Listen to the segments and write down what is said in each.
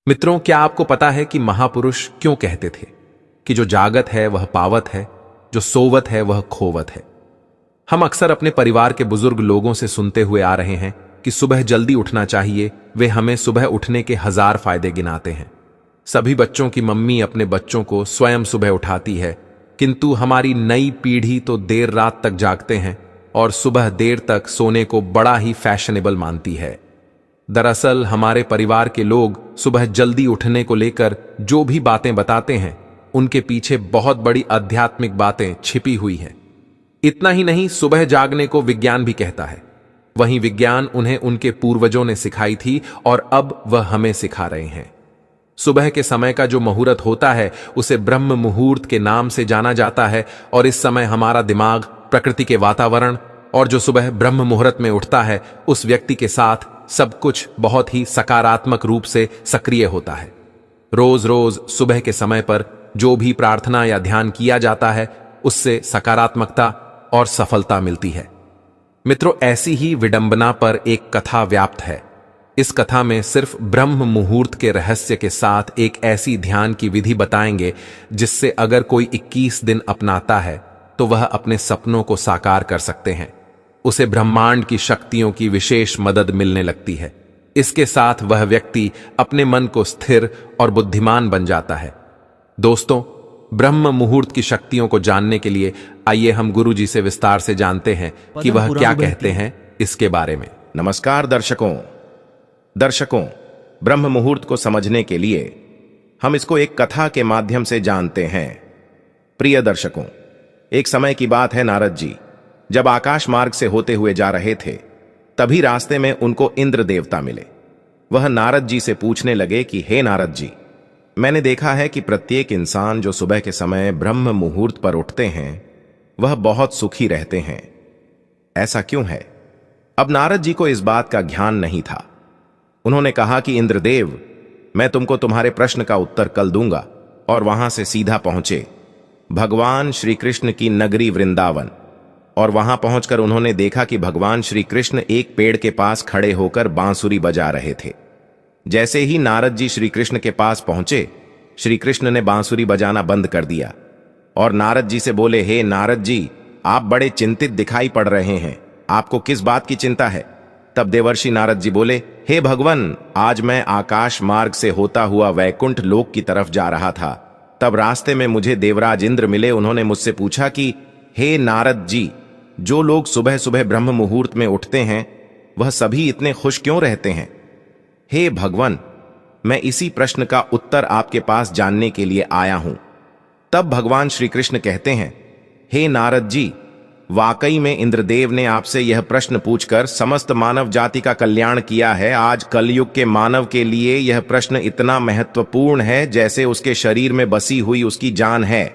मित्रों, क्या आपको पता है कि महापुरुष क्यों कहते थे कि जो जागत है वह पावत है, जो सोवत है वह खोवत है। हम अक्सर अपने परिवार के बुजुर्ग लोगों से सुनते हुए आ रहे हैं कि सुबह जल्दी उठना चाहिए। वे हमें सुबह उठने के 1000 फायदे गिनाते हैं। सभी बच्चों की मम्मी अपने बच्चों को स्वयं सुबह उठाती है, किंतु हमारी नई पीढ़ी तो देर रात तक जागते हैं और सुबह देर तक सोने को बड़ा ही फैशनेबल मानती है। दरअसल हमारे परिवार के लोग सुबह जल्दी उठने को लेकर जो भी बातें बताते हैं, उनके पीछे बहुत बड़ी आध्यात्मिक बातें छिपी हुई हैं। इतना ही नहीं, सुबह जागने को विज्ञान भी कहता है। वहीं विज्ञान उन्हें उनके पूर्वजों ने सिखाई थी और अब वह हमें सिखा रहे हैं। सुबह के समय का जो मुहूर्त होता है उसे ब्रह्म मुहूर्त के नाम से जाना जाता है और इस समय हमारा दिमाग, प्रकृति के वातावरण और जो सुबह ब्रह्म मुहूर्त में उठता है उस व्यक्ति के साथ सब कुछ बहुत ही सकारात्मक रूप से सक्रिय होता है। रोज रोज सुबह के समय पर जो भी प्रार्थना या ध्यान किया जाता है उससे सकारात्मकता और सफलता मिलती है। मित्रों, ऐसी ही विडंबना पर एक कथा व्याप्त है। इस कथा में सिर्फ ब्रह्म मुहूर्त के रहस्य के साथ एक ऐसी ध्यान की विधि बताएंगे जिससे अगर कोई 21 दिन अपनाता है तो वह अपने सपनों को साकार कर सकते हैं। उसे ब्रह्मांड की शक्तियों की विशेष मदद मिलने लगती है। इसके साथ वह व्यक्ति अपने मन को स्थिर और बुद्धिमान बन जाता है। दोस्तों, ब्रह्म मुहूर्त की शक्तियों को जानने के लिए आइए हम गुरु जी से विस्तार से जानते हैं कि वह क्या कहते हैं इसके बारे में। नमस्कार दर्शकों, ब्रह्म मुहूर्त को समझने के लिए हम इसको एक कथा के माध्यम से जानते हैं। प्रिय दर्शकों, एक समय की बात है, नारद जी जब आकाश मार्ग से होते हुए जा रहे थे तभी रास्ते में उनको इंद्र देवता मिले। वह नारद जी से पूछने लगे कि हे नारद जी, मैंने देखा है कि प्रत्येक इंसान जो सुबह के समय ब्रह्म मुहूर्त पर उठते हैं वह बहुत सुखी रहते हैं, ऐसा क्यों है? अब नारद जी को इस बात का ज्ञान नहीं था। उन्होंने कहा कि इंद्रदेव, मैं तुमको तुम्हारे प्रश्न का उत्तर कल दूंगा। और वहां से सीधा पहुंचे भगवान श्री कृष्ण की नगरी वृंदावन। और वहां पहुंचकर उन्होंने देखा कि भगवान श्री कृष्ण एक पेड़ के पास खड़े होकर बांसुरी बजा रहे थे। जैसे ही नारद जी श्री कृष्ण के पास पहुंचे, श्री कृष्ण ने बांसुरी बजाना बंद कर दिया और नारद जी से बोले, हे नारद जी, आप बड़े चिंतित दिखाई पड़ रहे हैं, आपको किस बात की चिंता है? तब देवर्षि नारद जी बोले, हे भगवन, आज मैं आकाश मार्ग से होता हुआ वैकुंठ लोक की तरफ जा रहा था। तब रास्ते में मुझे देवराज इंद्र मिले। उन्होंने मुझसे पूछा कि हे नारद जी, जो लोग सुबह सुबह ब्रह्म मुहूर्त में उठते हैं वह सभी इतने खुश क्यों रहते हैं? हे भगवान, मैं इसी प्रश्न का उत्तर आपके पास जानने के लिए आया हूं। तब भगवान श्री कृष्ण कहते हैं, हे नारद जी, वाकई में इंद्रदेव ने आपसे यह प्रश्न पूछकर समस्त मानव जाति का कल्याण किया है। आज कलयुग के मानव के लिए यह प्रश्न इतना महत्वपूर्ण है जैसे उसके शरीर में बसी हुई उसकी जान है।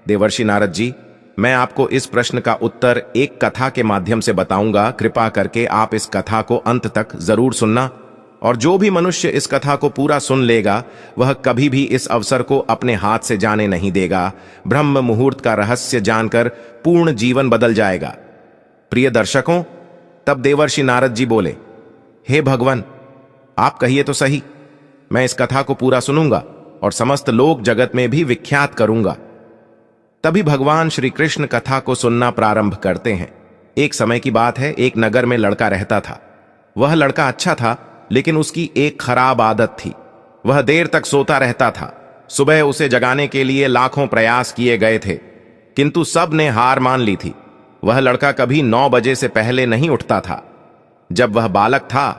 देवर्षि नारद जी, मैं आपको इस प्रश्न का उत्तर एक कथा के माध्यम से बताऊंगा। कृपा करके आप इस कथा को अंत तक जरूर सुनना, और जो भी मनुष्य इस कथा को पूरा सुन लेगा वह कभी भी इस अवसर को अपने हाथ से जाने नहीं देगा। ब्रह्म मुहूर्त का रहस्य जानकर पूर्ण जीवन बदल जाएगा। प्रिय दर्शकों, तब देवर्षि नारद जी बोले, हे भगवान, आप कहिए तो सही, मैं इस कथा को पूरा सुनूंगा और समस्त लोक जगत में भी विख्यात करूंगा। तभी भगवान श्री कृष्ण कथा को सुनना प्रारंभ करते हैं। एक समय की बात है, एक नगर में लड़का रहता था। वह लड़का अच्छा था, लेकिन उसकी एक खराब आदत थी। वह देर तक सोता रहता था। सुबह उसे जगाने के लिए लाखों प्रयास किए गए थे, किंतु सब ने हार मान ली थी। वह लड़का कभी 9 बजे से पहले नहीं उठता था। जब वह बालक था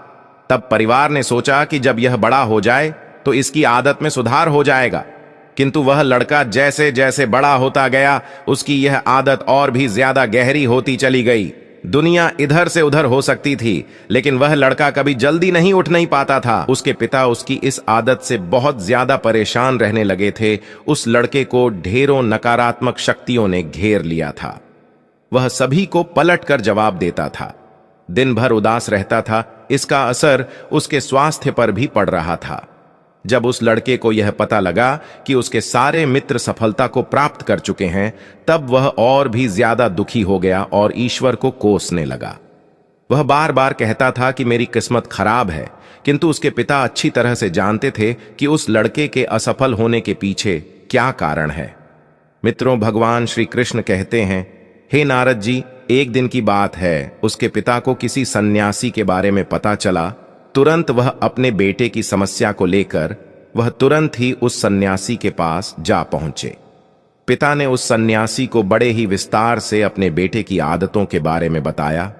तब परिवार ने सोचा कि जब यह बड़ा हो जाए तो इसकी आदत में सुधार हो जाएगा, किंतु वह लड़का जैसे जैसे बड़ा होता गया उसकी यह आदत और भी ज्यादा गहरी होती चली गई। दुनिया इधर से उधर हो सकती थी, लेकिन वह लड़का कभी जल्दी नहीं उठ नहीं पाता था। उसके पिता उसकी इस आदत से बहुत ज्यादा परेशान रहने लगे थे। उस लड़के को ढेरों नकारात्मक शक्तियों ने घेर लिया था। वह सभी को पलट कर जवाब देता था, दिन भर उदास रहता था। इसका असर उसके स्वास्थ्य पर भी पड़ रहा था। जब उस लड़के को यह पता लगा कि उसके सारे मित्र सफलता को प्राप्त कर चुके हैं, तब वह और भी ज्यादा दुखी हो गया और ईश्वर को कोसने लगा। वह बार बार कहता था कि मेरी किस्मत खराब है, किंतु उसके पिता अच्छी तरह से जानते थे कि उस लड़के के असफल होने के पीछे क्या कारण है। मित्रों, भगवान श्री कृष्ण कहते हैं, हे नारद जी, एक दिन की बात है, उसके पिता को किसी सन्यासी के बारे में पता चला। तुरंत वह अपने बेटे की समस्या को लेकर वह तुरंत ही उस सन्यासी के पास जा पहुंचे। पिता ने उस सन्यासी को बड़े ही विस्तार से अपने बेटे की आदतों के बारे में बताया।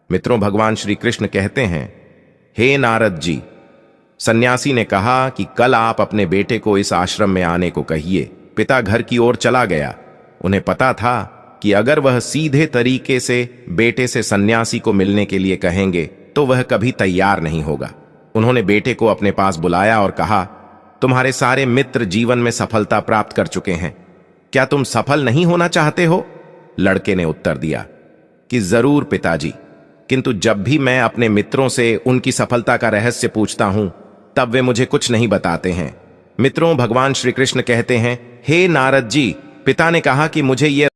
मित्रों, भगवान श्री कृष्ण कहते हैं, हे नारद जी, सन्यासी ने कहा कि कल आप अपने बेटे को इस आश्रम में आने को कहिए। पिता घर की ओर चला गया। उन्हें पता था कि अगर वह सीधे तरीके से बेटे से सन्यासी को मिलने के लिए कहेंगे तो वह कभी तैयार नहीं होगा। उन्होंने बेटे को अपने पास बुलाया और कहा, तुम्हारे सारे मित्र जीवन में सफलता प्राप्त कर चुके हैं, क्या तुम सफल नहीं होना चाहते हो? लड़के ने उत्तर दिया कि जरूर पिताजी, किंतु जब भी मैं अपने मित्रों से उनकी सफलता का रहस्य पूछता हूं तब वे मुझे कुछ नहीं बताते हैं। मित्रों, भगवान श्री कृष्ण कहते हैं, हे नारद जी, पिता ने कहा कि मुझे यह